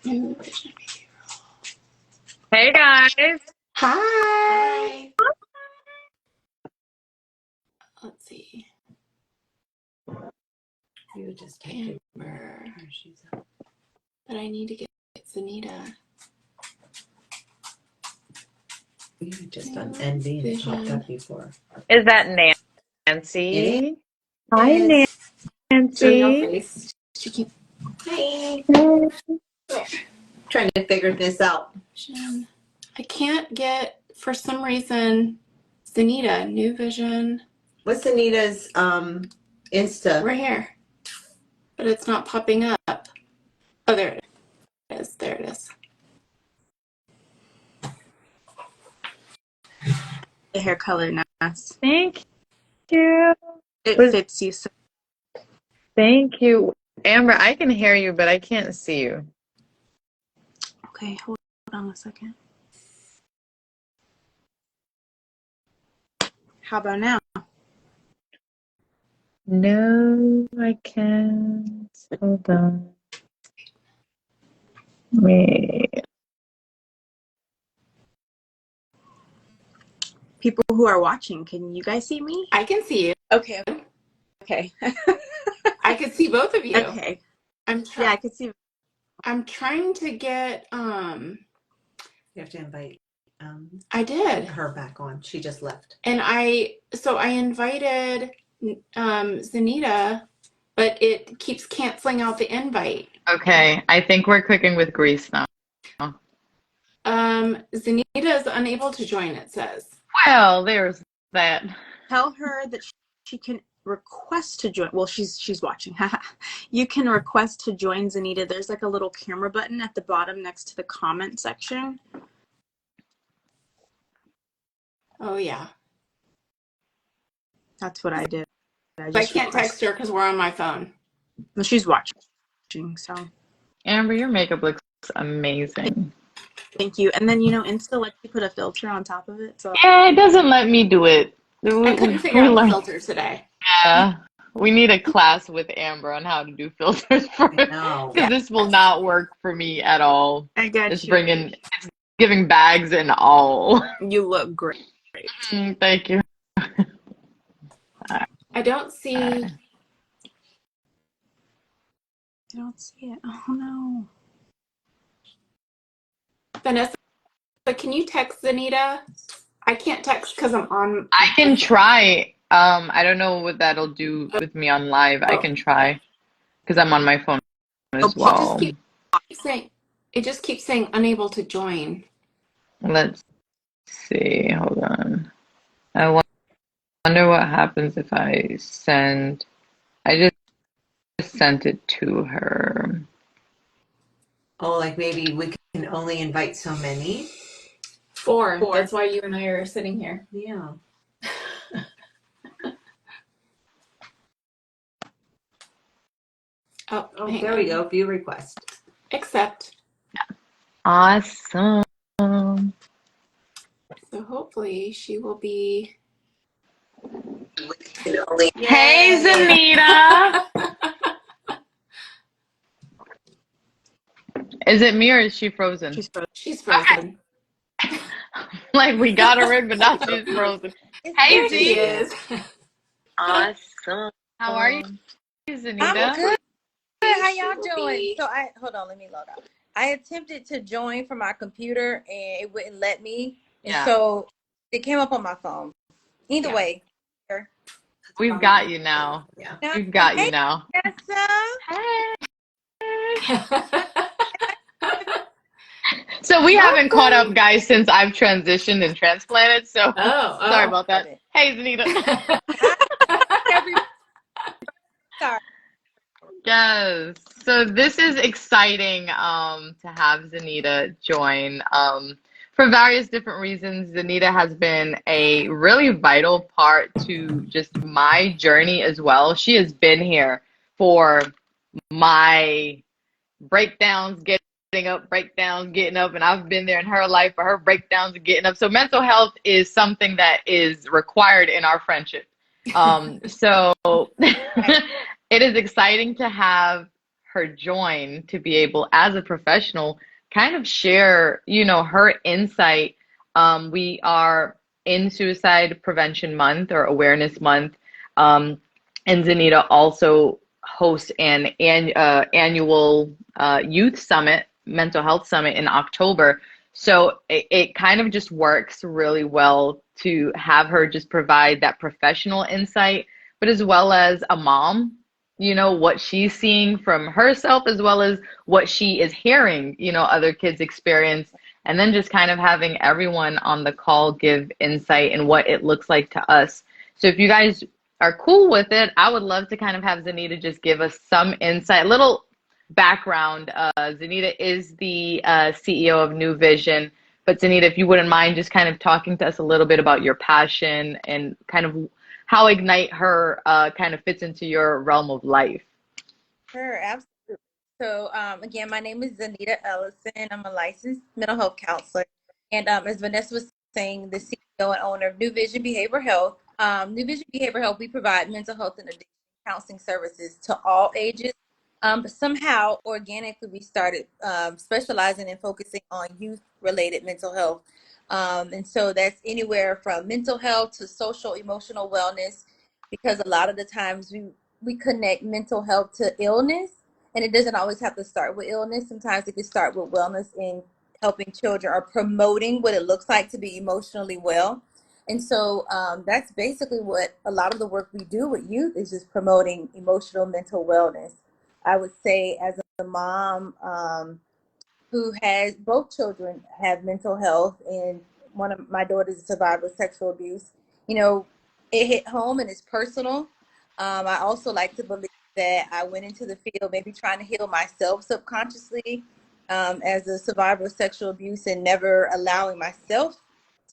Hey guys. Hi. Let's see. You just Amber. But I need to get Zaneta. You just on NB and it popped up before. Is that Nancy? Hi, Nancy. Show your face. She keep. Hi. Trying to figure this out. I can't get, for some reason, Zaneta, New Vision. What's Anita's Insta? Right here. But it's not popping up. Oh, there it is. There it is. The hair color nice. Thank you. It fits you. So. Thank you. Amber, I can hear you, but I can't see you. Okay, hold on a second. How about now? No, I can't. Hold on. Wait. People who are watching, can you guys see me? I can see you. Okay. Okay. I could see both of you. Okay. Yeah, I could see. I'm trying to get You have to invite I did her back on. She just left. And I invited Zaneta, but it keeps canceling out the invite. Okay, I think we're cooking with grease now. Zaneta is unable to join, it says. Well, there's that. Tell her that she can request to join. Well, she's watching. You can request to join Zaneta. There's like a little camera button at the bottom next to the comment section. Oh yeah. That's what I did. I can't text her because we're on my phone. Well, she's watching, so. Amber, your makeup looks amazing. Thank you. And then, Insta lets you put a filter on top of it. So. Yeah, it doesn't let me do it. I couldn't figure out the filter today. Yeah. We need a class with Amber on how to do filters for it. Because this will not work for me at all. I got it's you. It's giving bags and all. You look great. Thank you. I don't see. I don't see it. Oh no. Vanessa, can you text Zaneta? I can't text because I'm on. I can try. I don't know what that'll do with me on live. I can try because I'm on my phone as well. It just keeps saying unable to join. Let's see. Hold on. I wonder what happens if I send. I just sent it to her. Oh, like maybe we can only invite so many? Four. That's why you and I are sitting here. Yeah. Oh, there we go. View request. Accept. Awesome. So hopefully she will be. Hey, Zaneta. Is it me or is she frozen? She's frozen. Like we got her in, but now she's frozen. Hey, she is. Awesome. How are you, Zaneta? I'm good. How y'all doing? So hold on, let me log out. I attempted to join from my computer and it wouldn't let me. And so it came up on my phone. Either way. We've got you now. Yeah. We've got you now. Hey. So we haven't caught up, guys, since I've transitioned and transplanted. So sorry about that. Hey, Zaneta. Sorry. Yes. So this is exciting to have Zaneta join. For various different reasons, Zaneta has been a really vital part to just my journey as well. She has been here for my breakdowns, getting up, breakdowns, getting up, and I've been there in her life for her breakdowns and getting up. So mental health is something that is required in our friendship. So it is exciting to have her join to be able, as a professional, kind of share, her insight. We are in Suicide Prevention Month or Awareness Month, and Zaneta also hosts an annual youth summit, mental health summit in October. So it kind of just works really well to have her just provide that professional insight, but as well as a mom, what she's seeing from herself, as well as what she is hearing, other kids experience, and then just kind of having everyone on the call give insight and what it looks like to us. So if you guys are cool with it, I would love to kind of have Zaneta just give us some insight, little background. Zaneta is the CEO of New Vision. But Zaneta, if you wouldn't mind just kind of talking to us a little bit about your passion and kind of how IgniteHer kind of fits into your realm of life. Sure, absolutely. So again, my name is Zaneta Ellison. I'm a licensed mental health counselor. And as Vanessa was saying, the CEO and owner of New Vision Behavioral Health. New Vision Behavioral Health, we provide mental health and addiction counseling services to all ages. But somehow, organically, we started specializing and focusing on youth-related mental health. And so that's anywhere from mental health to social, emotional wellness, because a lot of the times we connect mental health to illness, and it doesn't always have to start with illness. Sometimes it can start with wellness in helping children or promoting what it looks like to be emotionally well. And so that's basically what a lot of the work we do with youth is, just promoting emotional mental wellness. I would say, as a mom who has both children have mental health, and one of my daughters is a survivor of sexual abuse, it hit home and it's personal. I also like to believe that I went into the field maybe trying to heal myself subconsciously as a survivor of sexual abuse, and never allowing myself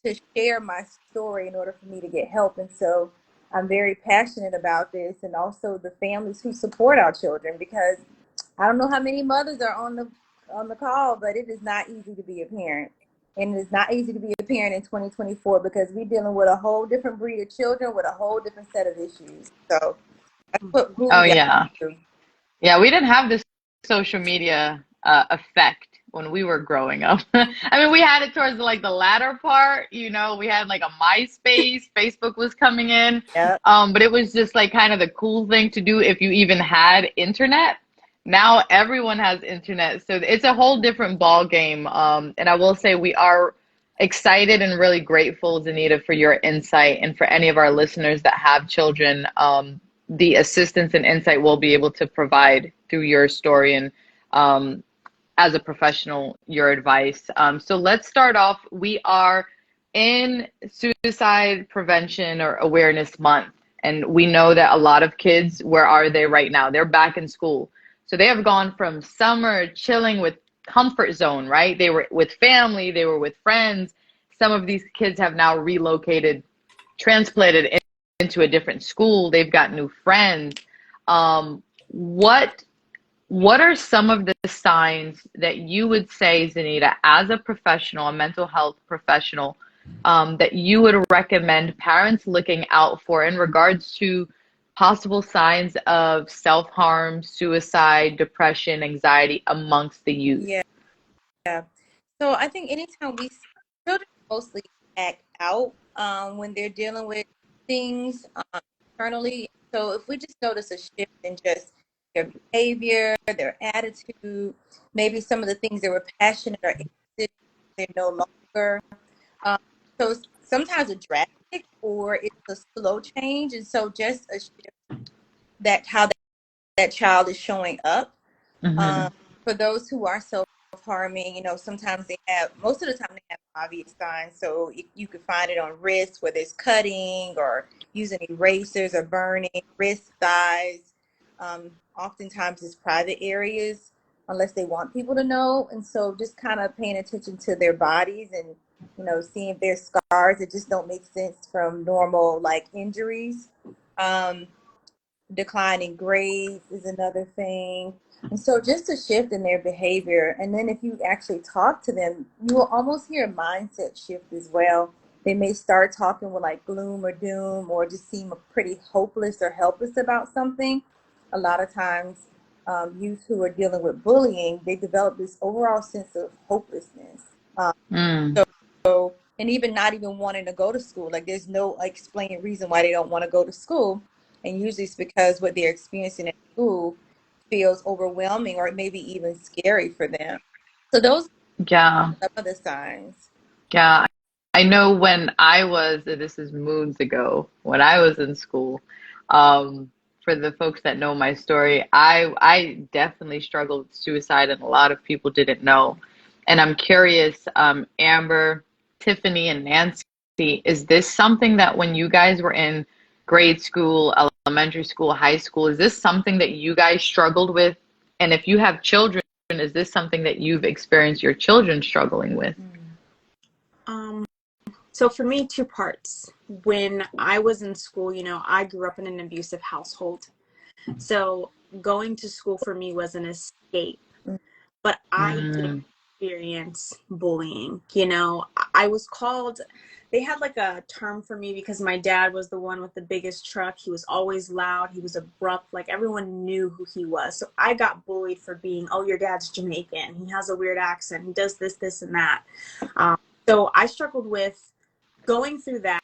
to share my story in order for me to get help. And so I'm very passionate about this, and also the families who support our children, because I don't know how many mothers are on the call, but it is not easy to be a parent. And it's not easy to be a parent in 2024, because we're dealing with a whole different breed of children with a whole different set of issues. So that's who we Oh, got yeah. to. Yeah, we didn't have this social media effect when we were growing up. I mean, we had it towards the latter part, we had like a MySpace, Facebook was coming in. Yep. But it was just like kind of the cool thing to do if you even had internet. Now everyone has internet, so it's a whole different ball game. And I will say we are excited and really grateful, Zaneta, for your insight, and for any of our listeners that have children. The assistance and insight we'll be able to provide through your story, and as a professional, your advice. So let's start off. We are in Suicide Prevention or Awareness Month, and we know that a lot of kids, where are they right now? They're back in school. So they have gone from summer chilling with comfort zone, right? They were with family, they were with friends. Some of these kids have now relocated, transplanted into a different school. They've got new friends. What are some of the signs that you would say, Zaneta, as a professional, a mental health professional, that you would recommend parents looking out for in regards to possible signs of self-harm, suicide, depression, anxiety amongst the youth? Yeah. So I think anytime we see children mostly act out when they're dealing with things internally. So if we just notice a shift in just their behavior, their attitude, maybe some of the things they were passionate or interested in, they're no longer. Um, so sometimes a drastic, or it's a slow change. And so just a shift, that how that child is showing up. Mm-hmm. For those who are self-harming, sometimes most of the time they have obvious signs. So you could find it on wrists, where there's cutting or using erasers or burning, wrist, thighs. Oftentimes it's private areas, unless they want people to know. And so just kind of paying attention to their bodies, and, seeing if there's scars that just don't make sense from normal, like, injuries. Declining grades is another thing. And so just a shift in their behavior. And then if you actually talk to them, you will almost hear a mindset shift as well. They may start talking with like gloom or doom, or just seem pretty hopeless or helpless about something. A lot of times youth who are dealing with bullying, they develop this overall sense of hopelessness. And even not even wanting to go to school. Like there's no explaining reason why they don't want to go to school. And usually it's because what they're experiencing at school feels overwhelming or maybe even scary for them. So those Yeah. are some of the signs. Yeah. I know when I was, this is moons ago, when I was in school, for the folks that know my story, I definitely struggled with suicide and a lot of people didn't know. And I'm curious, Amber, Tiffany, and Nancy, is this something that when you guys were in grade school, elementary school, high school, is this something that you guys struggled with? And if you have children, is this something that you've experienced your children struggling with? So for me, two parts. When I was in school, I grew up in an abusive household. So going to school for me was an escape. But I did experience bullying. I was called, they had like a term for me because my dad was the one with the biggest truck. He was always loud. He was abrupt. Like everyone knew who he was. So I got bullied for being, oh, your dad's Jamaican. He has a weird accent. He does this, this, and that. So I struggled with going through that,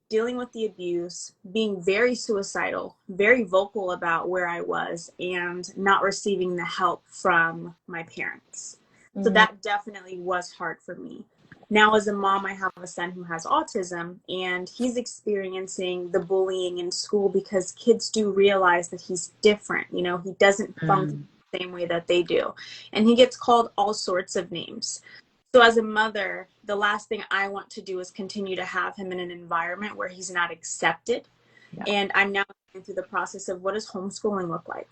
dealing with the abuse, being very suicidal, very vocal about where I was, and not receiving the help from my parents. So that definitely was hard for me. Now, as a mom, I have a son who has autism, and he's experiencing the bullying in school because kids do realize that he's different. He doesn't function the same way that they do. And he gets called all sorts of names. So as a mother, the last thing I want to do is continue to have him in an environment where he's not accepted. Yeah. And I'm now going through the process of what does homeschooling look like?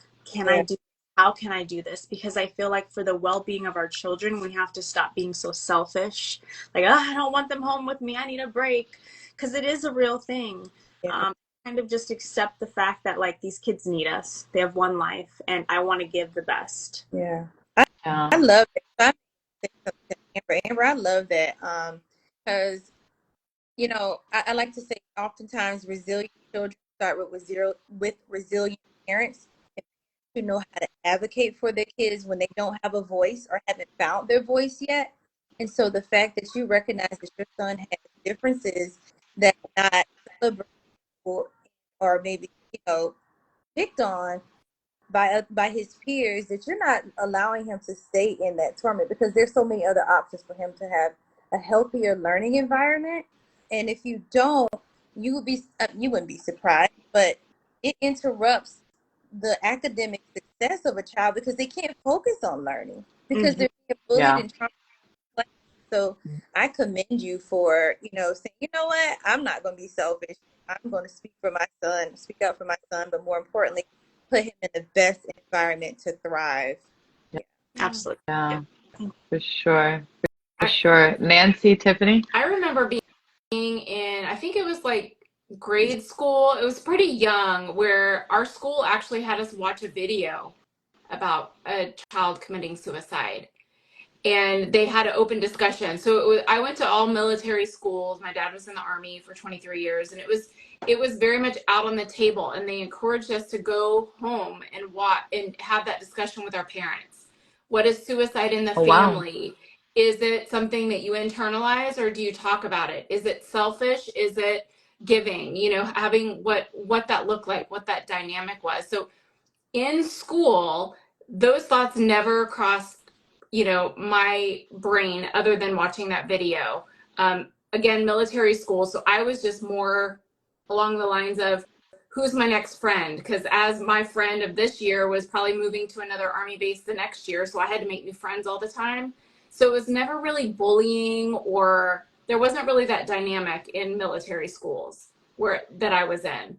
How can I do this? Because I feel like for the well-being of our children, we have to stop being so selfish. Like, I don't want them home with me. I need a break. Because it is a real thing. Yeah. Kind of just accept the fact that like these kids need us. They have one life and I want to give the best. Yeah. I love it. Amber, I love that because I like to say oftentimes resilient children start with resilient parents who know how to advocate for their kids when they don't have a voice or haven't found their voice yet. And so the fact that you recognize that your son has differences that are not celebrated or maybe picked on by his peers, that you're not allowing him to stay in that torment because there's so many other options for him to have a healthier learning environment. And if you don't, you wouldn't be surprised, but it interrupts the academic success of a child because they can't focus on learning because they're being bullied and traumatized. So I commend you for saying, you know what, I'm not going to be selfish. I'm going to speak up for my son, but more importantly, put him in the best environment to thrive. Yeah. Absolutely. Yeah, for sure. For sure. Nancy, Tiffany? I remember being in, I think it was like grade school. It was pretty young where our school actually had us watch a video about a child committing suicide. And they had an open discussion. So I went to all military schools. My dad was in the Army for 23 years, and it was very much out on the table. And they encouraged us to go home and watch and have that discussion with our parents. What is suicide in the family? Wow. Is it something that you internalize, or do you talk about it? Is it selfish? Is it giving? Having what that looked like, what that dynamic was. So in school, those thoughts never crossed my brain other than watching that video. Again, military school. So I was just more along the lines of who's my next friend? Because as my friend of this year was probably moving to another Army base the next year. So I had to make new friends all the time. So it was never really bullying, or there wasn't really that dynamic in military schools that I was in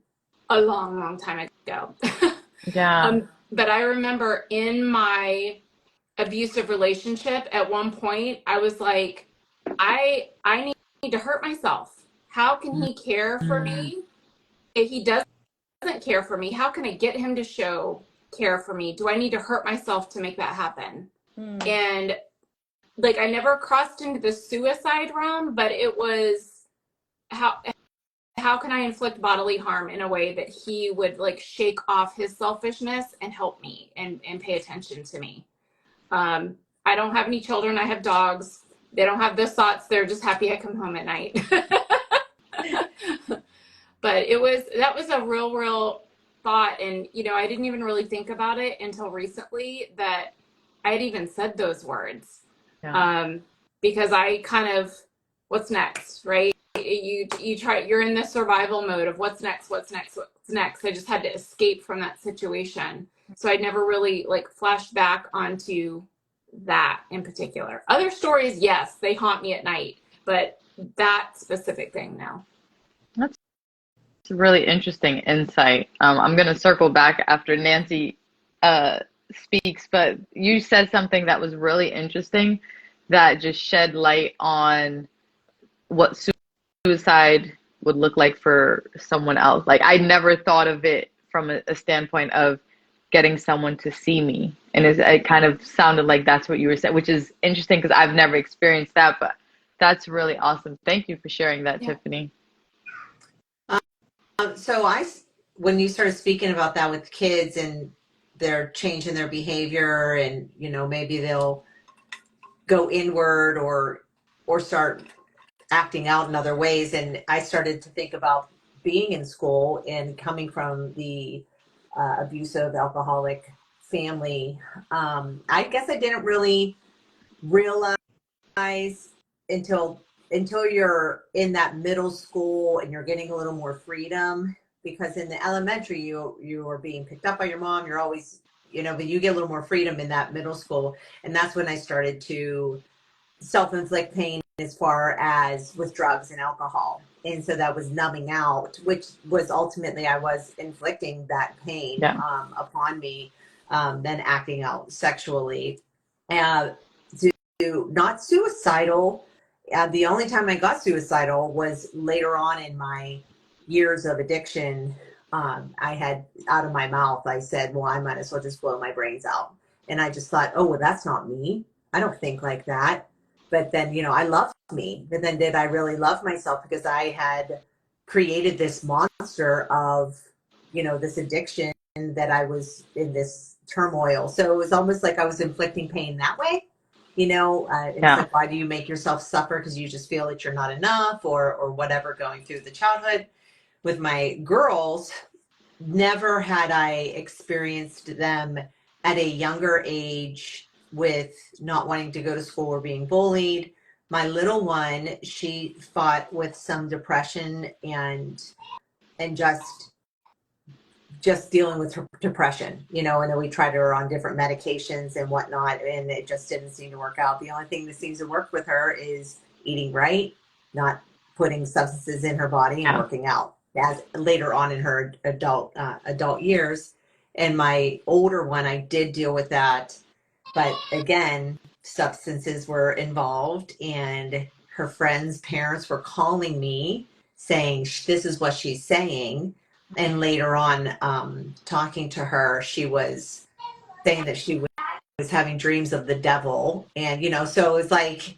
a long, long time ago. Yeah. But I remember in my abusive relationship at one point, I was like, I need to hurt myself. How can he care for me if he doesn't care for me? How can I get him to show care for me? Do I need to hurt myself to make that happen? And like, I never crossed into the suicide realm, but it was how can I inflict bodily harm in a way that he would like shake off his selfishness and help me and pay attention to me. I don't have any children. I have dogs. They don't have those thoughts. They're just happy I come home at night. But that was a real thought. And, you know, I didn't even really think about it until recently that I had even said those words. Yeah. Because I kind of, what's next, right? You're in this survival mode of what's next. I just had to escape from that situation. So I never really like flashed back onto that in particular. Other stories, yes, they haunt me at night, but that specific thing, no. That's a really interesting insight. I'm going to circle back after Nancy speaks, but you said something that was really interesting that just shed light on what suicide would look like for someone else. Like I never thought of it from a standpoint of getting someone to see me. And it kind of sounded like that's what you were saying, which is interesting because I've never experienced that, but that's really awesome. Thank you for sharing that, Yeah. Tiffany. So when you started speaking about that with kids and they're changing their behavior and, you know, maybe they'll go inward or start acting out in other ways. And I started to think about being in school and coming from the abusive alcoholic family. I guess I didn't really realize until you're in that middle school and you're getting a little more freedom, because in the elementary you are being picked up by your mom, you're always, you know, but you get a little more freedom in that middle school. And that's when I started to self-inflict pain as far as with drugs and alcohol. And so that was numbing out, which was ultimately I was inflicting that pain upon me, then acting out sexually. Not suicidal. The only time I got suicidal was later on in my years of addiction. I had out of my mouth, I said, well, I might as well just blow my brains out. And I just thought, oh, well, that's not me. I don't think like that. But then, you know, I loved me. But then did I really love myself? Because I had created this monster of, you know, this addiction that I was in this turmoil. So it was almost like I was inflicting pain that way. You know, it's like, why do you make yourself suffer? Because you just feel that you're not enough or whatever going through the childhood. With my girls, never had I experienced them at a younger age with not wanting to go to school or being bullied. My little one, she fought with some depression and just dealing with her depression, you know, and then we tried her on different medications and whatnot, and it just didn't seem to work out. The only thing that seems to work with her is eating right, not putting substances in her body, and working out. As later on in her adult years. And my older one, I did deal with that, but again, substances were involved, and her friends' parents were calling me saying, this is what she's saying. And later on, talking to her, she was saying that she was having dreams of the devil. And, you know, so it's like,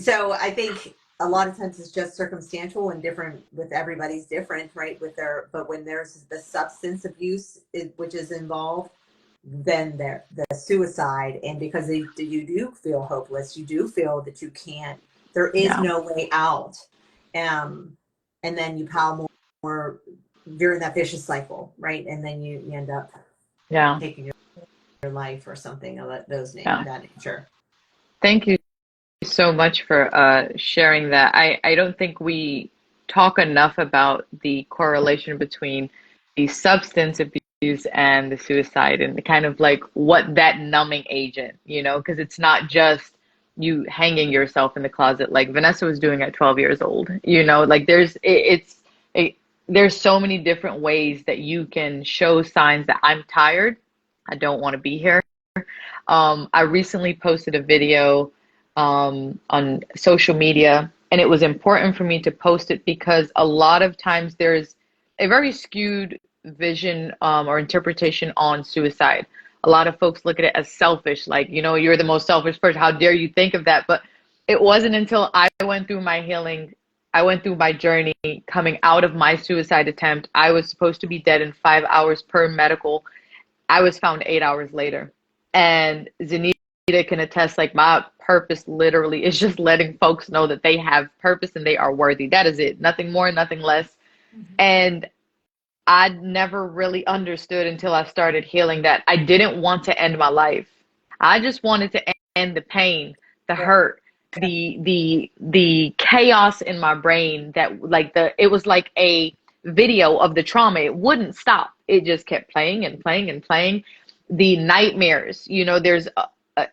so I think a lot of times it's just circumstantial and different with everybody's different, right? But when there's the substance abuse, which is involved, then the suicide, and because you do feel hopeless, you do feel that you can't, there is no way out. And then you pile more, you're in that vicious cycle, right? And then you end up taking your life or something of that nature. Thank you so much for sharing that. I don't think we talk enough about the correlation between the substance abuse and the suicide, and the kind of like what that numbing agent, you know, because it's not just you hanging yourself in the closet like Vanessa was doing at 12 years old, you know, like there's so many different ways that you can show signs that I'm tired, I don't want to be here. I recently posted a video on social media, and it was important for me to post it because a lot of times there's a very skewed vision or interpretation on suicide. A lot of folks look at it as selfish, like, you know, you're the most selfish person, how dare you think of that? But it wasn't until I went through my healing I went through my journey coming out of my suicide attempt. I was supposed to be dead in 5 hours per medical. I was found 8 hours later. And Zanita can attest, like, my purpose literally is just letting folks know that they have purpose and they are worthy. That is it. Nothing more, nothing less. And I never really understood until I started healing that I didn't want to end my life. I just wanted to end the pain, the hurt, the chaos in my brain that, like, it was like a video of the trauma. It wouldn't stop. It just kept playing and playing and playing. The nightmares, there's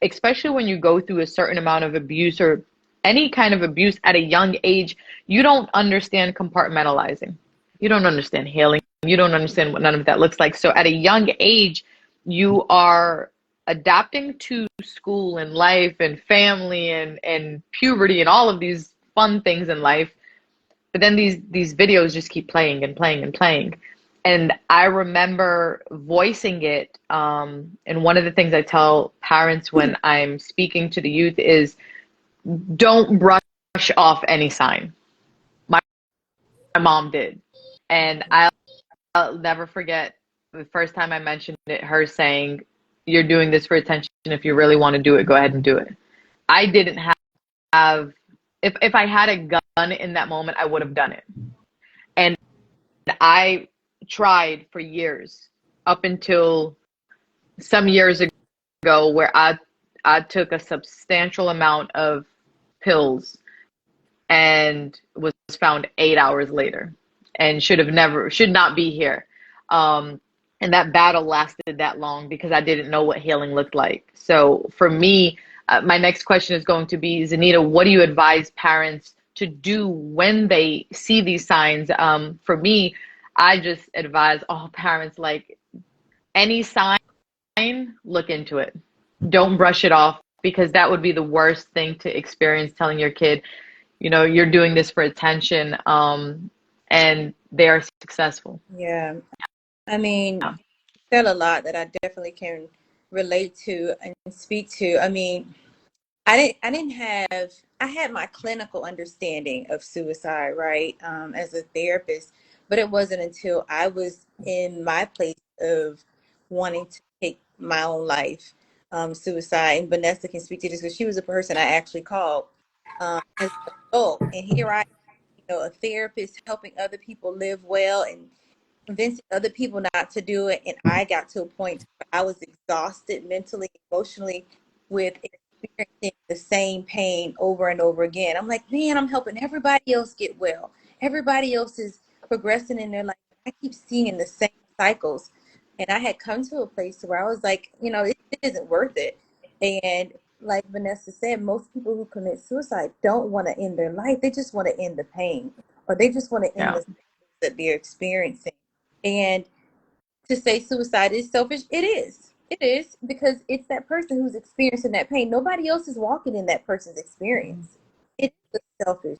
especially when you go through a certain amount of abuse or any kind of abuse at a young age, you don't understand compartmentalizing. You don't understand healing. You don't understand what none of that looks like. So at a young age, you are adapting to school and life and family and puberty and all of these fun things in life. But then these videos just keep playing and playing and playing. And I remember voicing it. And one of the things I tell parents when I'm speaking to the youth is, don't brush off any sign. My mom did. And I'll never forget the first time I mentioned it, her saying, "You're doing this for attention. If you really want to do it, go ahead and do it." I didn't have, if I had a gun in that moment, I would have done it. And I tried for years, up until some years ago, where I took a substantial amount of pills and was found 8 hours later and should not be here. And that battle lasted that long because I didn't know what healing looked like. So for me, my next question is going to be, Zaneta, what do you advise parents to do when they see these signs? For me, I just advise all parents, like, any sign, look into it. Don't brush it off, because that would be the worst thing to experience, telling your kid, you're doing this for attention, and they are successful. Yeah. I mean, you said a lot that I definitely can relate to and speak to. I mean, I had my clinical understanding of suicide, right, as a therapist, but it wasn't until I was in my place of wanting to take my own life, suicide. And Vanessa can speak to this because she was a person I actually called as an adult. And here I am, a therapist helping other people live well and convincing other people not to do it. And I got to a point where I was exhausted mentally, emotionally, with experiencing the same pain over and over again. I'm like, man, I'm helping everybody else get well. Everybody else is progressing in their life. I keep seeing the same cycles. And I had come to a place where I was like, it isn't worth it. And like Vanessa said, most people who commit suicide don't want to end their life. They just want to end the pain, or they just want to end the that they're experiencing. And to say suicide is selfish, it is. It is, because it's that person who's experiencing that pain. Nobody else is walking in that person's experience. It is selfish.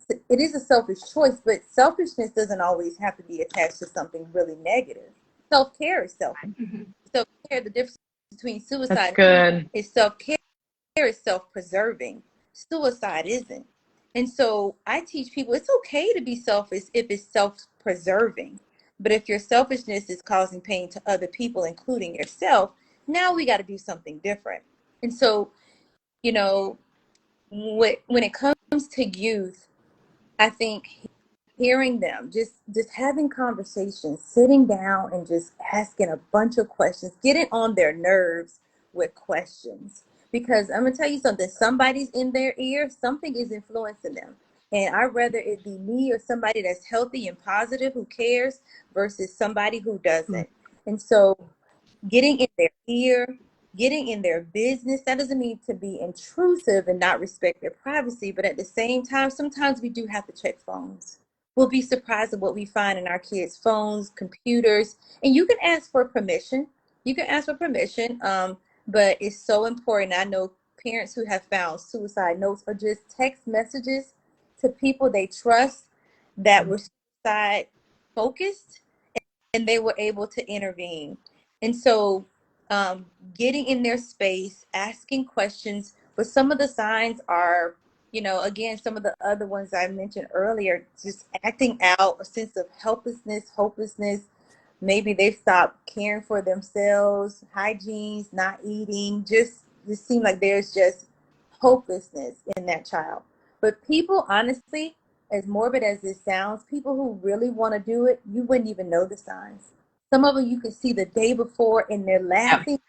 It is a selfish choice, but selfishness doesn't always have to be attached to something really negative. Self-care is selfish. Self-care, the difference between suicide is self-care is self-preserving. Suicide isn't. And so I teach people it's okay to be selfish if it's self-preserving. But if your selfishness is causing pain to other people, including yourself, now we got to do something different. And so, when it comes to youth, I think hearing them, just having conversations, sitting down and just asking a bunch of questions, getting on their nerves with questions. Because I'm going to tell you something, somebody's in their ear, something is influencing them. And I'd rather it be me or somebody that's healthy and positive who cares versus somebody who doesn't. And so getting in their ear, getting in their business, that doesn't mean to be intrusive and not respect their privacy. But at the same time, sometimes we do have to check phones. We'll be surprised at what we find in our kids' phones, computers, and you can ask for permission. You can ask for permission, but it's so important. I know parents who have found suicide notes or just text messages to people they trust that were suicide focused, and they were able to intervene. And so getting in their space, asking questions, but some of the signs are again, some of the other ones I mentioned earlier, just acting out a sense of helplessness, hopelessness. Maybe they've stopped caring for themselves, hygienes, not eating. Just seem like there's just hopelessness in that child. But people, honestly, as morbid as this sounds, people who really want to do it, you wouldn't even know the signs. Some of them you could see the day before and they're laughing,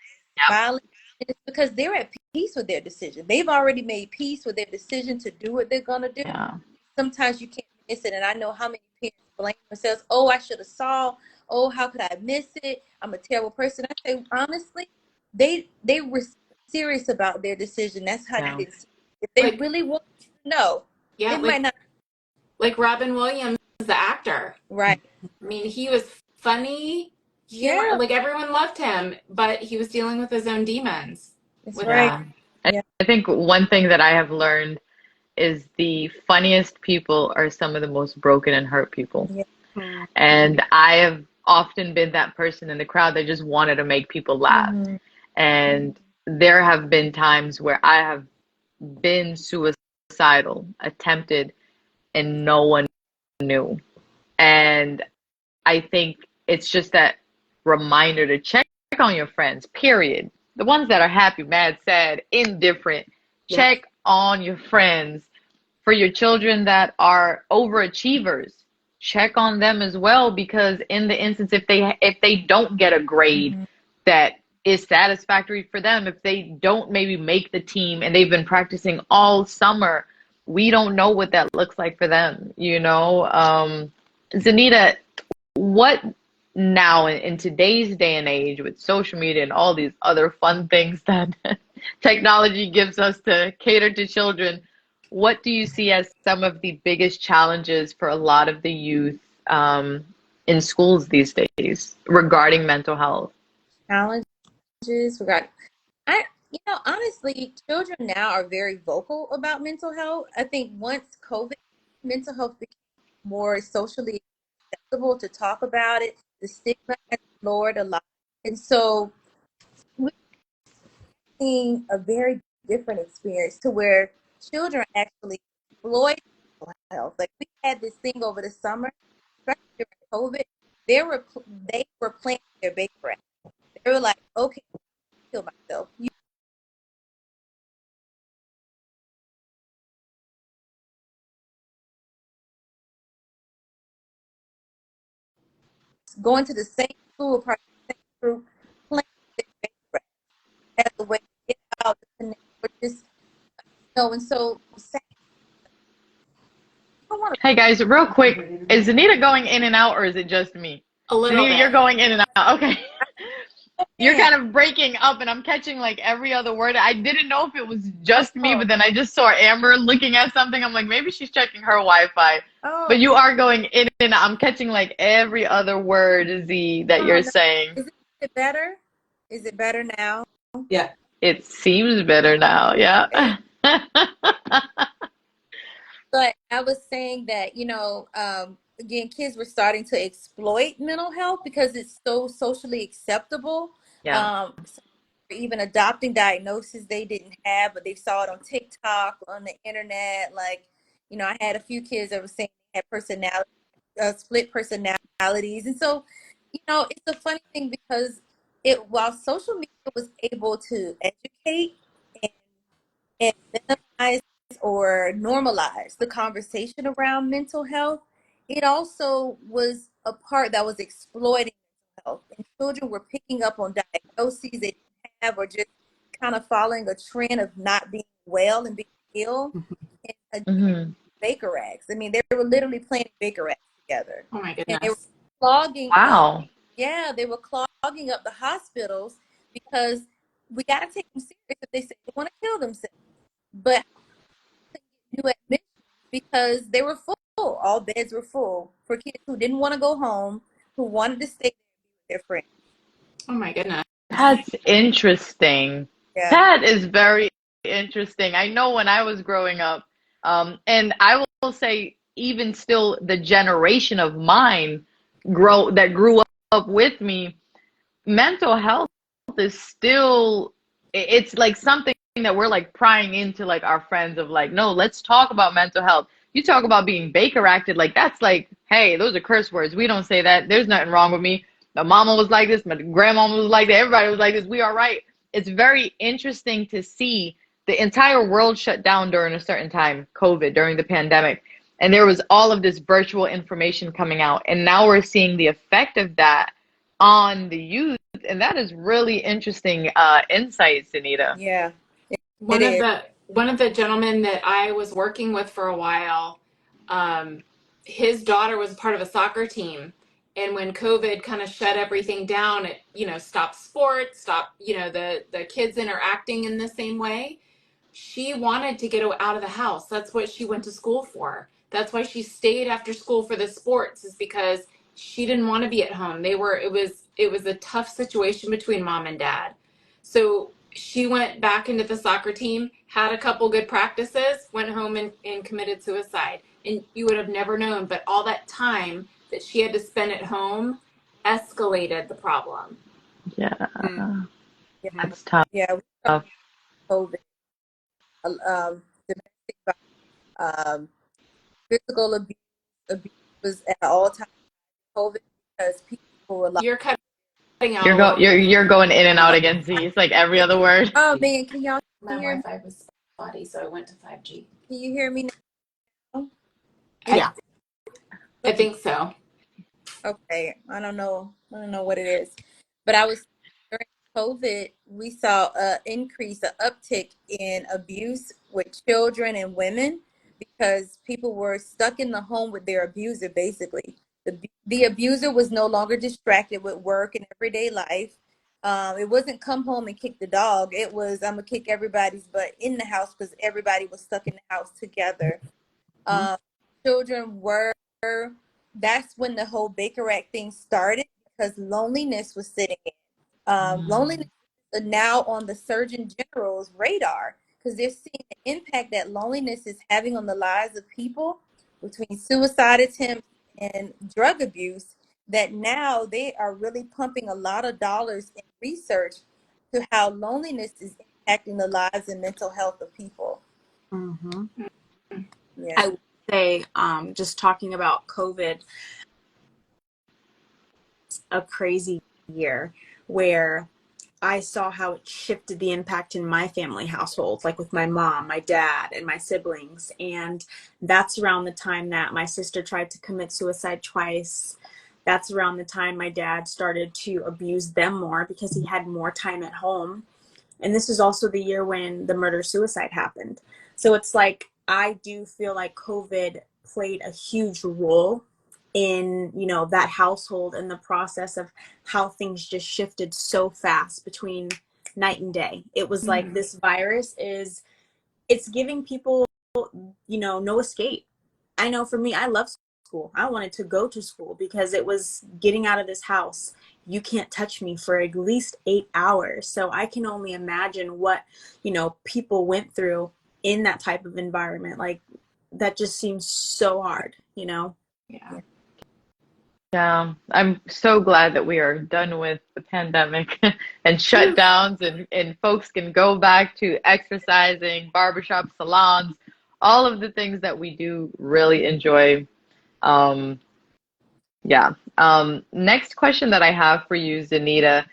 smiling. And it's because they're at peace with their decision. They've already made peace with their decision to do what they're going to do. Yeah. Sometimes you can't miss it. And I know how many parents blame themselves. Oh, I should have saw. Oh, how could I miss it? I'm a terrible person. I say, honestly, they were serious about their decision. That's how they did it. If they Like, really wanted to know, yeah, it might not. like Robin Williams, the actor. Right. I mean, he was funny, humor, Yeah, like everyone loved him, but he was dealing with his own demons that's with right. that. Yeah. I think one thing that I have learned is the funniest people are some of the most broken and hurt people. Yeah. And I have often been that person in the crowd that just wanted to make people laugh. Mm-hmm. And there have been times where I have been suicidal, attempted, and no one knew. And I think it's just that reminder to check on your friends, period. The ones that are happy, mad, sad, indifferent. Yeah. Check on your friends. For your children that are overachievers, check on them as well, because in the instance if they don't get a grade that is satisfactory for them, if they don't maybe make the team and they've been practicing all summer, we don't know what that looks like for them, Zaneta, what now in today's day and age with social media and all these other fun things that technology gives us to cater to children, what do you see as some of the biggest challenges for a lot of the youth in schools these days regarding mental health? Challenges. Honestly, children now are very vocal about mental health. I think once COVID, mental health became more socially acceptable to talk about it. The stigma has lowered a lot. And so we're seeing a very different experience to where children actually exploit mental health. Like we had this thing over the summer, especially during COVID, they were planning their bake rap. They were like, okay, I'll kill myself. You going to the same school, part of the same group, playing their bake rap as a way to get out, to connect, or just and so you don't want Hey guys, real quick, is Zaneta going in and out or is it just me? A little Zaneta, you're bit. going in and out. Okay. to. You're kind of breaking up and I'm catching like every other word. I didn't know if it was just me, but then I just saw Amber looking at something. I'm like, maybe she's checking her Wi-Fi. But you are going in and I'm catching like every other word, Z, that you're saying. Is it better? Is it better now? Yeah. It seems better now, yeah. But I was saying that, again, kids were starting to exploit mental health because it's so socially acceptable. Yeah. So even adopting diagnoses they didn't have, but they saw it on TikTok, on the internet. Like, I had a few kids that were saying they had split personalities. And so, it's a funny thing because while social media was able to educate and minimize or normalize the conversation around mental health, it also was a part that was exploiting mental health. And children were picking up on diagnoses they didn't have or just kind of following a trend of not being well and being ill. And Baker Acts. I mean, they were literally planning Baker Acts together. Oh my And they were goodness. clogging Wow. they were clogging up the hospitals because we got to take them serious if they say they want to kill themselves. But new admissions because they were full. All beds were full for kids who didn't want to go home, who wanted to stay there with their friends. Oh my goodness. That's interesting. Yeah. That is very interesting. I know when I was growing up, and I will say even still the generation of mine that grew up with me, mental health is still, it's like something that we're like prying into like our friends of like, no, let's talk about mental health. You talk about being Baker acted, like that's like, hey, those are curse words. We don't say that. There's nothing wrong with me. My mama was like this, my grandmama was like that, everybody was like this. We are right. It's very interesting to see the entire world shut down during a certain time, COVID, during the pandemic. And there was all of this virtual information coming out. And now we're seeing the effect of that on the youth. And that is really interesting insights, Anita. Yeah, One it of is. the gentlemen that I was working with for a while, his daughter was part of a soccer team, and when COVID kind of shut everything down, it stopped sports, stopped the kids interacting in the same way. She wanted to get out of the house. That's what she went to school for. That's why she stayed after school for the sports, is because she didn't want to be at home. It was a tough situation between mom and dad. So she went back into the soccer team, had a couple good practices, went home and committed suicide. And you would have never known, but all that time that she had to spend at home escalated the problem. Yeah, Yeah, that's tough. yeah. We saw COVID, domestic violence, physical abuse was at all time COVID because people were like, You're cutting out a little. You're going in and out again, Z. It's like every other word. "Oh man, can y'all My hear me? Wi-Fi was spotty, so I went to 5G. Can you hear me now?" Yeah. I think so. Okay, I don't know what it is, but I was during COVID, we saw an increase, an uptick in abuse with children and women because people were stuck in the home with their abuser. Basically, the abuser was no longer distracted with work and everyday life. It wasn't come home and kick the dog. It was I'm gonna kick everybody's butt in the house because everybody was stuck in the house together. Um, children were that's when the whole Baker Act thing started because loneliness was sitting in. Loneliness is now on the Surgeon General's radar because they're seeing the impact that loneliness is having on the lives of people between suicide attempts and drug abuse. That now they are really pumping a lot of dollars in research to how loneliness is impacting the lives and mental health of people. Mm-hmm. Yeah. I would say, just talking about COVID, a crazy year where I saw how it shifted the impact in my family household, like with my mom, my dad, and my siblings. And that's around the time that my sister tried to commit suicide twice. That's around the time my dad started to abuse them more because he had more time at home. And this is also the year when the murder suicide happened. So it's like, I do feel like COVID played a huge role in, that household and the process of how things just shifted so fast between night and day. It was like this virus it's giving people, no escape. I know for me, I love school. I wanted to go to school because it was getting out of this house. You can't touch me for at least 8 hours. So I can only imagine what, people went through in that type of environment. Like, that just seems so hard, Yeah. Yeah, I'm so glad that we are done with the pandemic and shutdowns and folks can go back to exercising, barbershop salons, all of the things that we do really enjoy. Um, yeah. Next question that I have for you, Zanita.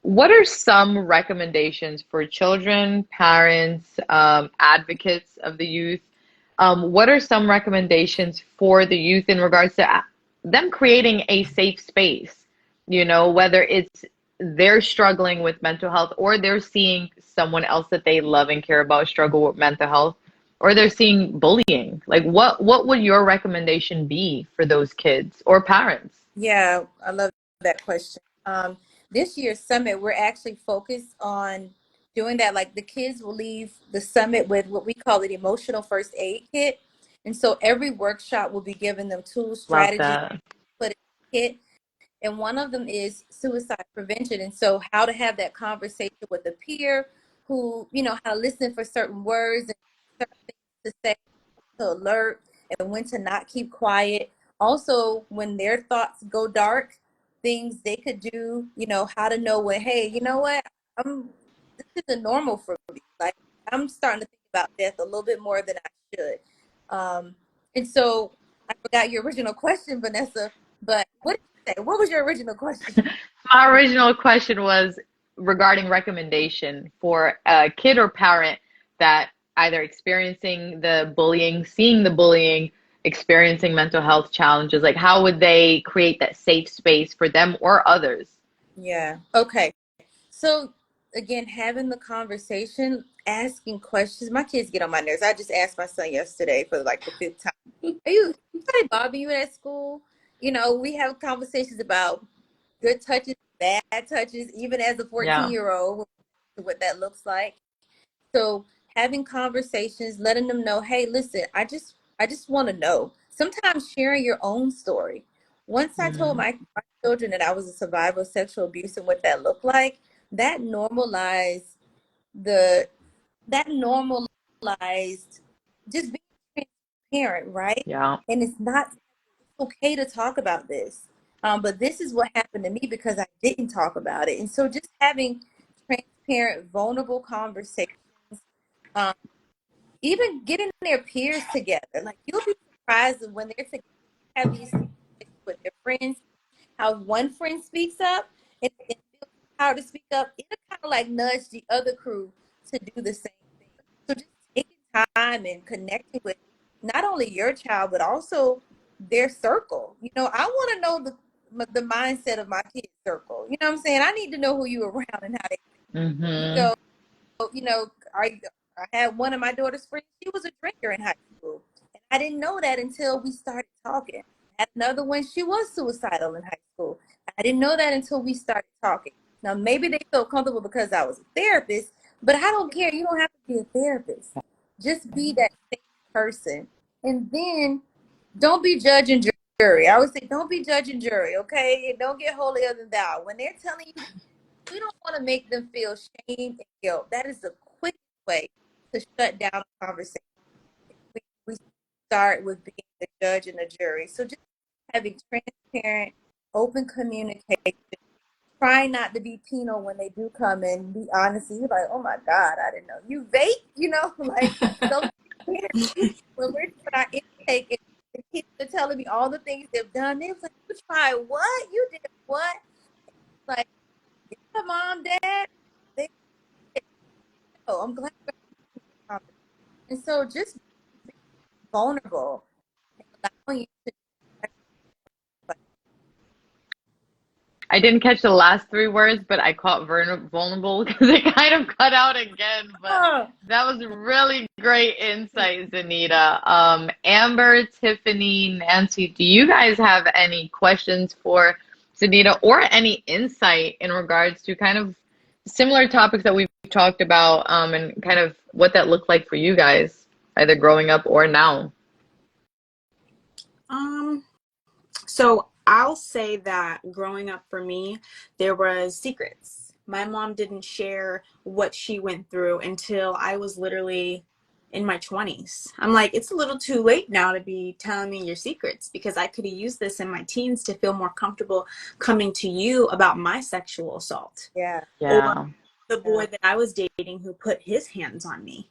What are some recommendations for children, parents, advocates of the youth? What are some recommendations for the youth in regards to them creating a safe space? Whether it's they're struggling with mental health or they're seeing someone else that they love and care about struggle with mental health, or they're seeing bullying. Like, what would your recommendation be for those kids or parents? Yeah, I love that question. This year's summit, we're actually focused on doing that. Like the kids will leave the summit with what we call an emotional first aid kit. And so every workshop will be giving them tools, Love strategies, that. put in a kit. And one of them is suicide prevention. And so how to have that conversation with a peer who, how to listen for certain words and certain things to say to alert and when to not keep quiet. Also, when their thoughts go dark, things they could do, how to know when, hey, you know what, this isn't normal for me. Like I'm starting to think about death a little bit more than I should. And so I forgot your original question, Vanessa, but what did you say? What was your original question? My original question was regarding recommendation for a kid or parent that either experiencing the bullying, seeing the bullying, experiencing mental health challenges, like how would they create that safe space for them or others? Yeah. Okay. So again, having the conversation, asking questions. My kids get on my nerves. I just asked my son yesterday for like the fifth time. Are you they bother you at school? We have conversations about good touches, bad touches, even as a Yeah. 14-year-old, what that looks like. So having conversations, letting them know, hey, listen, I just want to know. Sometimes sharing your own story. Once I told Hmm. my children that I was a survivor of sexual abuse and what that looked like, that normalized the that normalized just being transparent, right? Yeah. And it's not okay to talk about this. But this is what happened to me because I didn't talk about it. And so just having transparent, vulnerable conversations, um, even getting their peers together. Like you'll be surprised when they're together, have these conversations with their friends, how one friend speaks up and feels empowered to speak up, it'll kind of like nudge the other crew to do the same thing. So just taking time and connecting with not only your child but also their circle. I want to know the mindset of my kids' circle. You know what I'm saying? I need to know who you around and how they think. Hmm. So you know, I had one of my daughter's friends. She was a drinker in high school, and I didn't know that until we started talking. I had another one. She was suicidal in high school. I didn't know that until we started talking. Now maybe they felt comfortable because I was a therapist, but I don't care. You don't have to be a therapist. Just be that safe person, and then don't be judge and jury. I always say, don't be judge and jury. Okay, and don't get holier than thou. When they're telling you we don't want to make them feel shame and guilt. That is the quickest way to shut down a conversation. We start with being the judge and the jury. So just having transparent, open communication. Try not to be penal when they do come in. Be honest. You're like, oh my God, I didn't know. You vape, like those when we're doing our intake and the kids are telling me all the things they've done. They was like, you tried what? You did what? Like, yeah, mom, dad. They know. I'm glad we're having this conversation. And so just be vulnerable and allowing you to I didn't catch the last three words, but I caught vulnerable because it kind of cut out again. But oh, that was really great insight, Zaneta. Amber, Tiffany, Nancy, do you guys have any questions for Zaneta or any insight in regards to kind of similar topics that we've talked about, and kind of what that looked like for you guys, either growing up or now? Um, so I'll say that growing up for me, there was secrets. My mom didn't share what she went through until I was literally in my 20s. I'm like, it's a little too late now to be telling me your secrets because I could have used this in my teens to feel more comfortable coming to you about my sexual assault. yeah, Or Yeah. the boy that I was dating who put his hands on me,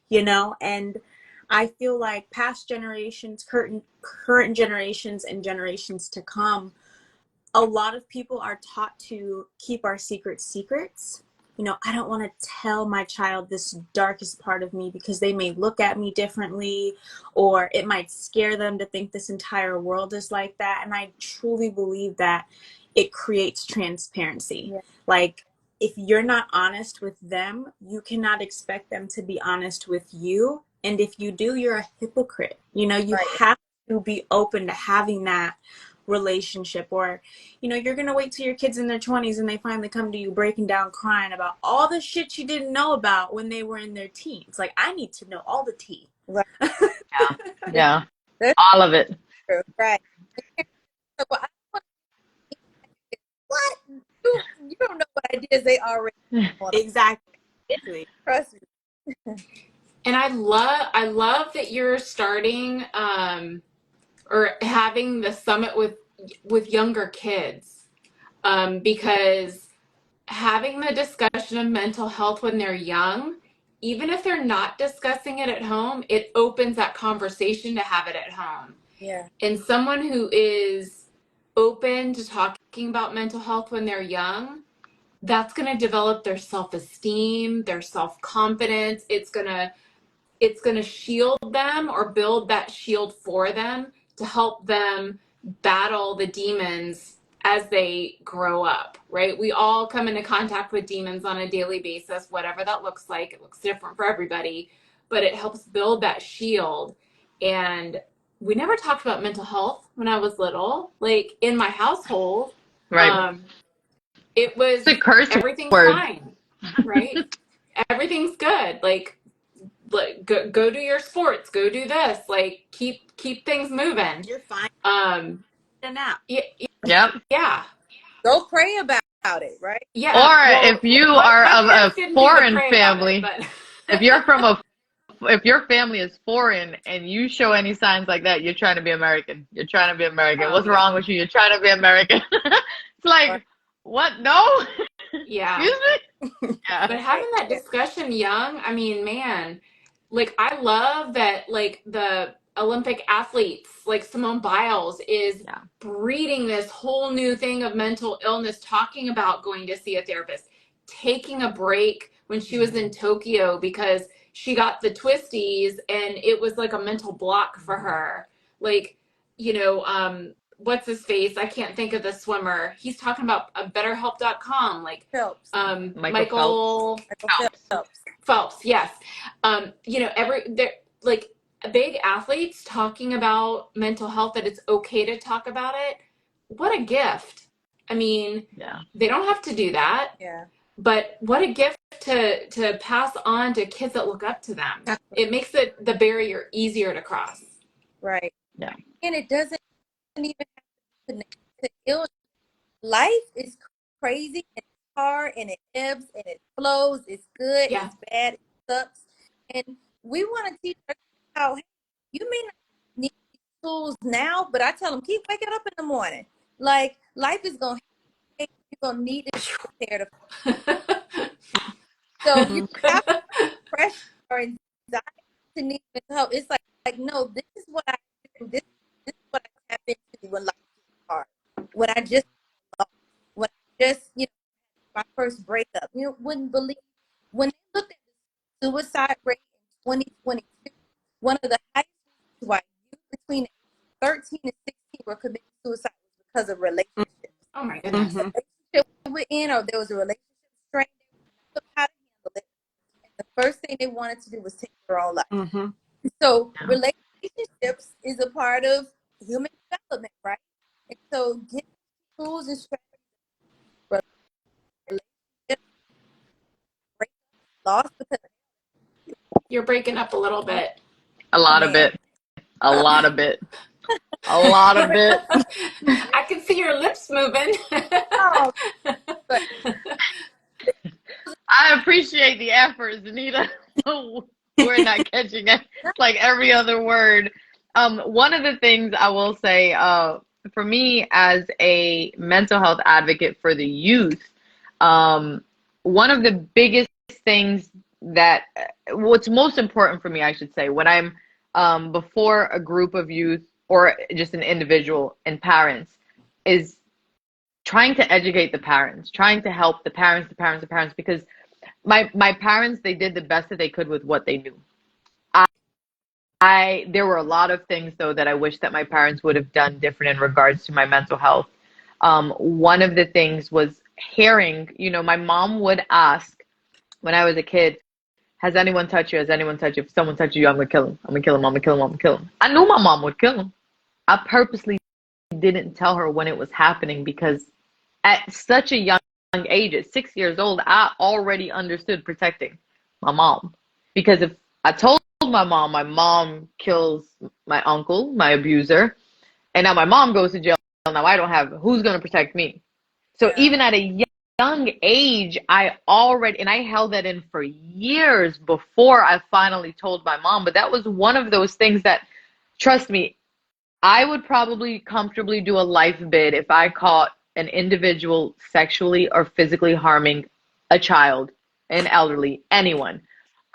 and I feel like past generations, current generations, and generations to come, a lot of people are taught to keep our secrets secrets. I don't want to tell my child this darkest part of me because they may look at me differently, or it might scare them to think this entire world is like that. And I truly believe that it creates transparency. yeah, Like, if you're not honest with them, you cannot expect them to be honest with you. And if you do, you're a hypocrite. You right, have to be open to having that relationship. Or you're going to wait till your kids in their 20s and they finally come to you breaking down crying about all the shit you didn't know about when they were in their teens. Like, I need to know all the tea. right. Yeah. Yeah. That's All of it. true, right. So, I want to what you don't know what ideas they already want to Exactly. trust me. And I love that you're starting or having the summit with younger kids, because having the discussion of mental health when they're young, even if they're not discussing it at home, it opens that conversation to have it at home. Yeah. And someone who is open to talking about mental health when they're young, that's going to develop their self-esteem, their self-confidence. It's going to shield them or build that shield for them to help them battle the demons as they grow up, right? We all come into contact with demons on a daily basis, whatever that looks like. It looks different for everybody, but it helps build that shield. And we never talked about mental health when I was little, like in my household. Right. It was It's a curse everything's word. fine, right? Everything's good. Like go do your sports, go do this, like keep things moving. You're fine. A nap. Yeah, Yep. yeah, Go pray about it, right? yeah. Or Well, if you my are of parents a didn't do the foreign pray about it, family, but if your family is foreign and you show any signs like that, you're trying to be American. You're trying to be American. oh What's wrong yeah, with you? You're trying to be American. It's Right. like, what? No? yeah. Excuse me? Yeah. But having that discussion young, I mean, man, like I love that like the Olympic athletes like Simone Biles is Yeah. breeding this whole new thing of mental illness, talking about going to see a therapist, taking a break when she was in Tokyo because she got the twisties and it was like a mental block for her. Like, what's his face? I can't think of the swimmer. He's talking about betterhelp.com, like Phelps. Michael Phelps. Michael Phelps. Phelps, yes. They're like big athletes talking about mental health, that it's okay to talk about it. What a gift. I mean, Yeah. they don't have to do that, Yeah. but what a gift to pass on to kids that look up to them. It makes the barrier easier to cross. Right. Yeah. And it doesn't even have to connect to illness. Life is crazy and it's hard and it ebbs and it flows. It's good, Yeah. it's bad, it sucks. And we want to teach our kids how, hey, you may not need these tools now, but I tell them, keep waking up in the morning. Like, life is going to, you're going to need to be prepared. So you have pressure or anxiety to need mental health. It's like no, this is what I do. This is what I tap into when life is hard. When I just lost, when I just my first breakup. You wouldn't believe when they looked at the suicide rate in 2022. One of the highest reasons why youth between 13 and 16 were committing suicide was because of relationships. Oh my goodness. The relationship we're in, or there was a relationship strain. They didn't know how to handle it. The first thing they wanted to do was take their own life. Mm-hmm. So relationships is a part of human development, right? And so getting tools and strategies, relationships, lost because You're breaking up a little bit. A lot of it. A lot of it. A lot of it. I can see your lips moving. oh, but I appreciate the effort, Zaneta. We're not catching it. It's like every other word. One of the things I will say, for me as a mental health advocate for the youth, one of the biggest things that, what's most important for me, I should say, when I'm before a group of youth or just an individual and parents, is trying to educate the parents, trying to help the parents, because my parents, they did the best that they could with what they knew. There were a lot of things though that I wish that my parents would have done different in regards to my mental health. One of the things was hearing, my mom would ask when I was a kid, has anyone touched you? Has anyone touched you? If someone touches you, I'm gonna kill him. I'm gonna kill him. I'm gonna kill him. I'm gonna kill him. I knew my mom would kill him. I purposely didn't tell her when it was happening because at such a young age, at 6 years old, I already understood protecting my mom. Because if I told my mom kills my uncle, my abuser, and now my mom goes to jail. Now I don't have, who's going to protect me? So even at a young age, I held that in for years before I finally told my mom. But that was one of those things that, trust me, I would probably comfortably do a life bid if I caught an individual sexually or physically harming a child, an elderly, anyone.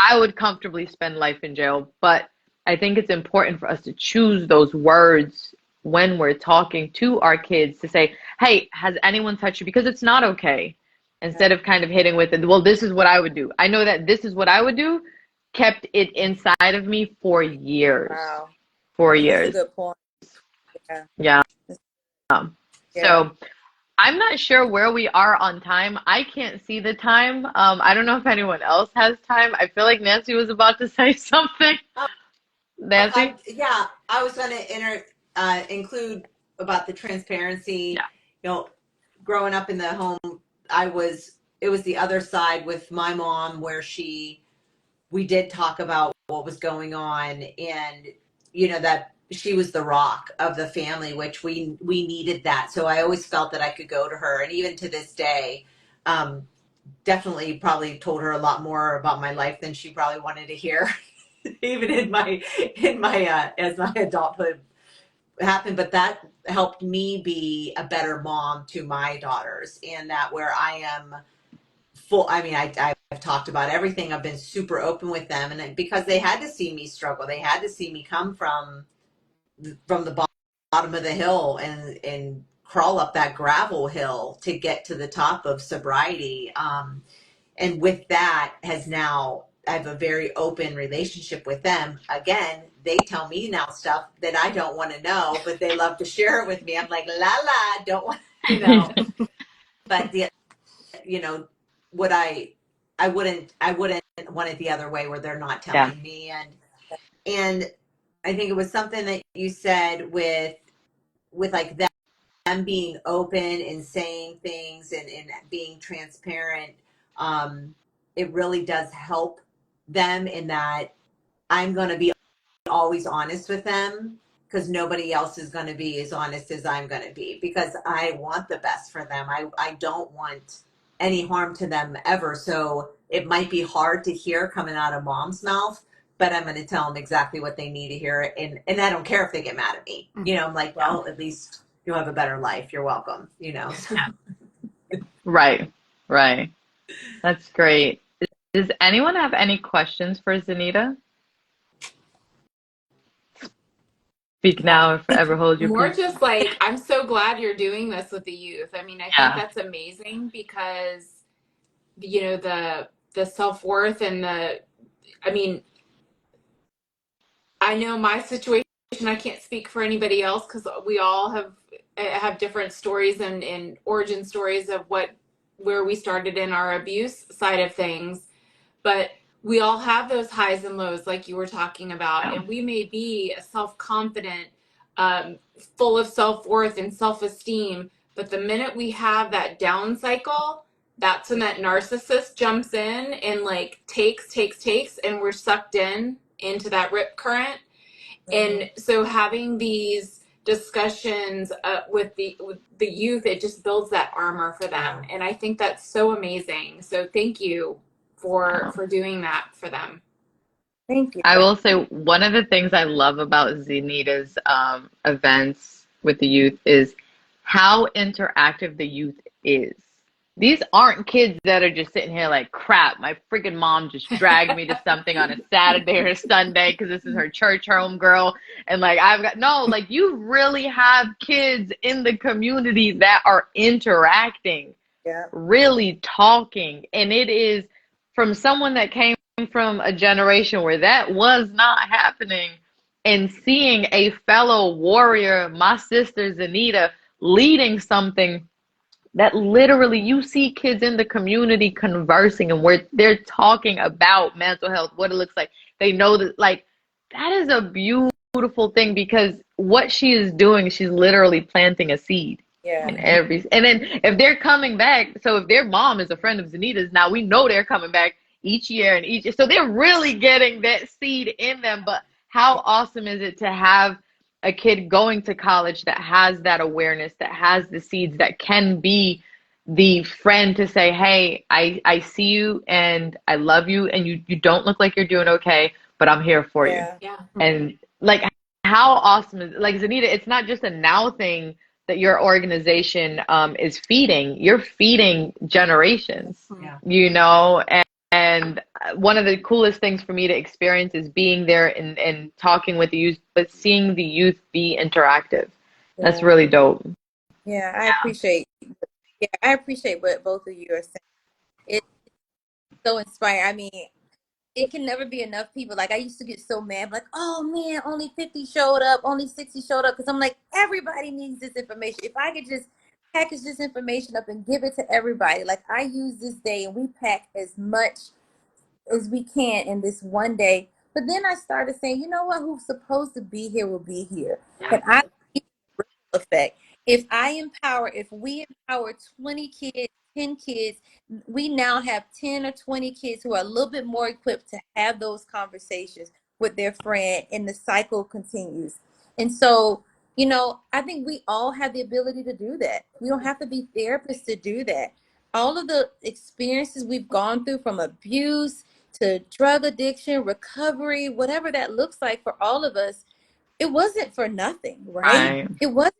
I would comfortably spend life in jail, but I think it's important for us to choose those words when we're talking to our kids to say, hey, has anyone touched you? Because it's not okay. Instead of kind of hitting with it, well, this is what I would do. I know that this is what I would do kept it inside of me for years. Wow. 4 years. That's a good point. Yeah. Yeah. So I'm not sure where we are on time. I can't see the time. I don't know if anyone else has time. I feel like Nancy was about to say something. Nancy? Yeah, I was going to include about the transparency. Yeah. You know, growing up in the home, it was the other side with my mom where we did talk about what was going on, and you know that she was the rock of the family, which we needed that. So I always felt that I could go to her, and even to this day, definitely probably told her a lot more about my life than she probably wanted to hear, even in my as my adulthood happened. But that helped me be a better mom to my daughters, and that where I am full. I mean, I've talked about everything. I've been super open with them, and because they had to see me struggle, they had to see me come from the bottom of the hill and crawl up that gravel hill to get to the top of sobriety. And with that I have a very open relationship with them. Again, they tell me now stuff that I don't want to know, but they love to share it with me. I'm like, don't want to know. But what I wouldn't want it the other way where they're not telling me. And I think it was something that you said with like them being open and saying things and being transparent. It really does help them in that I'm going to be always honest with them, because nobody else is going to be as honest as I'm going to be, because I want the best for them. I don't want any harm to them ever. So it might be hard to hear coming out of mom's mouth, but I'm going to tell them exactly what they need to hear. And I don't care if they get mad at me. You know, I'm like, well, at least you'll have a better life. You're welcome. You know? Right. That's great. Does anyone have any questions for Zaneta? Speak now or forever hold your More peace. just like, I'm so glad you're doing this with the youth. I mean, I think that's amazing because, you know, the self-worth and I mean, I know my situation, I can't speak for anybody else because we all have different stories and origin stories of where we started in our abuse side of things. But we all have those highs and lows like you were talking about. And we may be a self-confident, full of self-worth and self-esteem. But the minute we have that down cycle, that's when that narcissist jumps in and like takes, and we're sucked into that rip current. And so having these discussions with the youth, it just builds that armor for them. And I think that's so amazing. So thank you for doing that for them. Thank you. I will say one of the things I love about Zaneta's events with the youth is how interactive the youth is. These aren't kids that are just sitting here like, crap, my freaking mom just dragged me to something on a Saturday or a Sunday because this is her church home girl. And like, like you really have kids in the community that are interacting, really talking. And it is from someone that came from a generation where that was not happening, and seeing a fellow warrior, my sister Zaneta, leading something that literally you see kids in the community conversing and where they're talking about mental health, what it looks like. They know that, like, that is a beautiful thing, because what she is doing, she's literally planting a seed. And then if they're coming back, so if their mom is a friend of Zaneta's, now we know they're coming back each year and each year. So they're really getting that seed in them. But how awesome is it to have a kid going to college that has that awareness, that has the seeds, that can be the friend to say, hey, I see you and I love you, and you don't look like you're doing okay, but I'm here for you. And like, how awesome is, like, Zaneta, it's not just a now thing that your organization is feeding. You're feeding generations, you know, And one of the coolest things for me to experience is being there and talking with the youth, but seeing the youth be interactive. That's really dope. Yeah, I appreciate. Yeah, I appreciate what both of you are saying. It's so inspiring. I mean, it can never be enough people. Like I used to get so mad, like, oh man, only 50 showed up, only 60 showed up. Because I'm like, everybody needs this information. If I could just package this information up and give it to everybody, like I use this day and we pack as much as we can in this one day. But then I started saying, you know what, who's supposed to be here will be here. And I effect. If we empower 20 kids, 10 kids, we now have 10 or 20 kids who are a little bit more equipped to have those conversations with their friend, and the cycle continues. And so, you know, I think we all have the ability to do that. We don't have to be therapists to do that. All of the experiences we've gone through, from abuse to drug addiction, recovery, whatever that looks like for all of us, it wasn't for nothing, right? It wasn't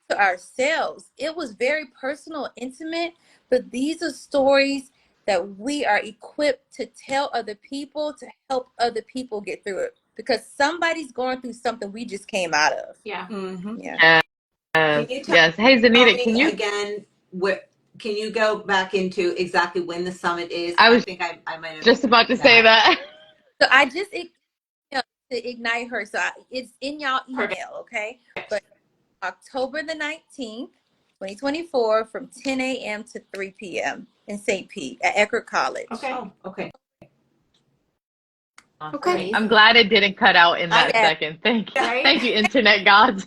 to ourselves. It was very personal, intimate, but these are stories that we are equipped to tell other people, to help other people get through it, because somebody's going through something we just came out of. Yeah. Mm-hmm. Yeah. Can you tell Yes. Hey, Zaneta, can me you again? Can you go back into exactly when the summit is? I I was think I might have just about to say that. So I just emailed to Ignite Her. So it's in y'all Perfect. email, okay? But October the 19th, 2024, from 10 a.m. to 3 p.m. in St. Pete at Eckerd College. Okay. Oh, okay. Okay. I'm glad it didn't cut out in that Yeah. second. Thank you. Right? Thank you, internet gods.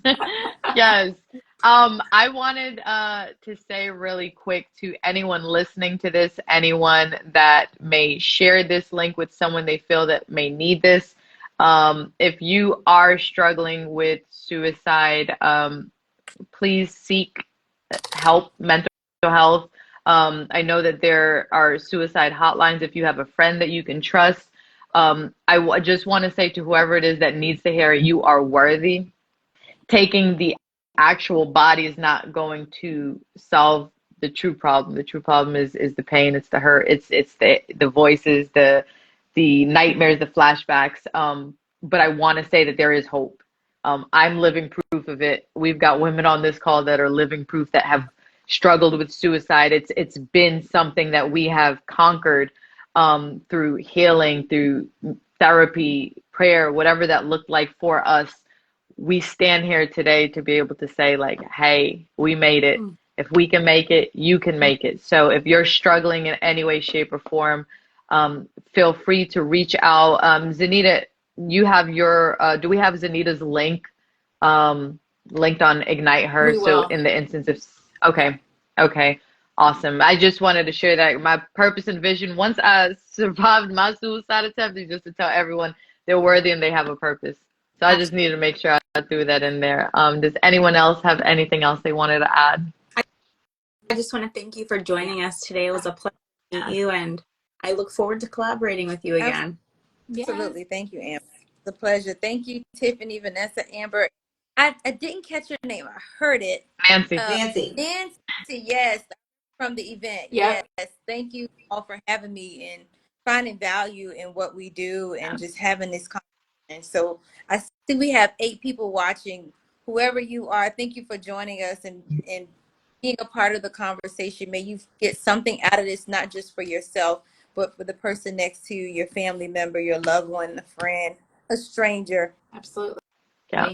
Yes. I wanted to say really quick to anyone listening to this, anyone that may share this link with someone they feel that may need this. If you are struggling with suicide, please seek help, mental health. I know that there are suicide hotlines if you have a friend that you can trust. Just want to say to whoever it is that needs to hear it, you are worthy. Taking the actual body is not going to solve the true problem. The true problem is the pain, it's the hurt, it's the voices, the nightmares, the flashbacks. But I want to say that there is hope. I'm living proof of it. We've got women on this call that are living proof, that have struggled with suicide. It's been something that we have conquered through healing, through therapy, prayer, whatever that looked like for us. We stand here today to be able to say, like, hey, we made it. If we can make it, you can make it. So if you're struggling in any way, shape, or form, feel free to reach out. Zaneta, you have your, do we have Zaneta's link linked on IgniteHer? We So will. in the instance of, okay, awesome. I just wanted to share that my purpose and vision, once I survived my suicide attempt, is just to tell everyone they're worthy and they have a purpose. So I just needed to make sure I threw that in there. Does anyone else have anything else they wanted to add? I just want to thank you for joining us today. It was a pleasure to meet you, and I look forward to collaborating with you again. Absolutely. Thank you, Amber. It's a pleasure. Thank you, Tiffany, Vanessa, Amber. I didn't catch your name. I heard it. Nancy. Nancy. Nancy, yes, from the event. Yep. Yes. Thank you all for having me and finding value in what we do and just having this conversation. So I see we have 8 people watching. Whoever you are, thank you for joining us and being a part of the conversation. May you get something out of this, not just for yourself, but for the person next to you, your family member, your loved one, a friend, a stranger. Absolutely. Yeah,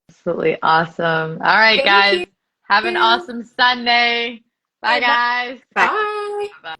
absolutely awesome. All right, Thank guys. you. Have an awesome Sunday. Bye, Okay, bye. guys. Bye. Bye.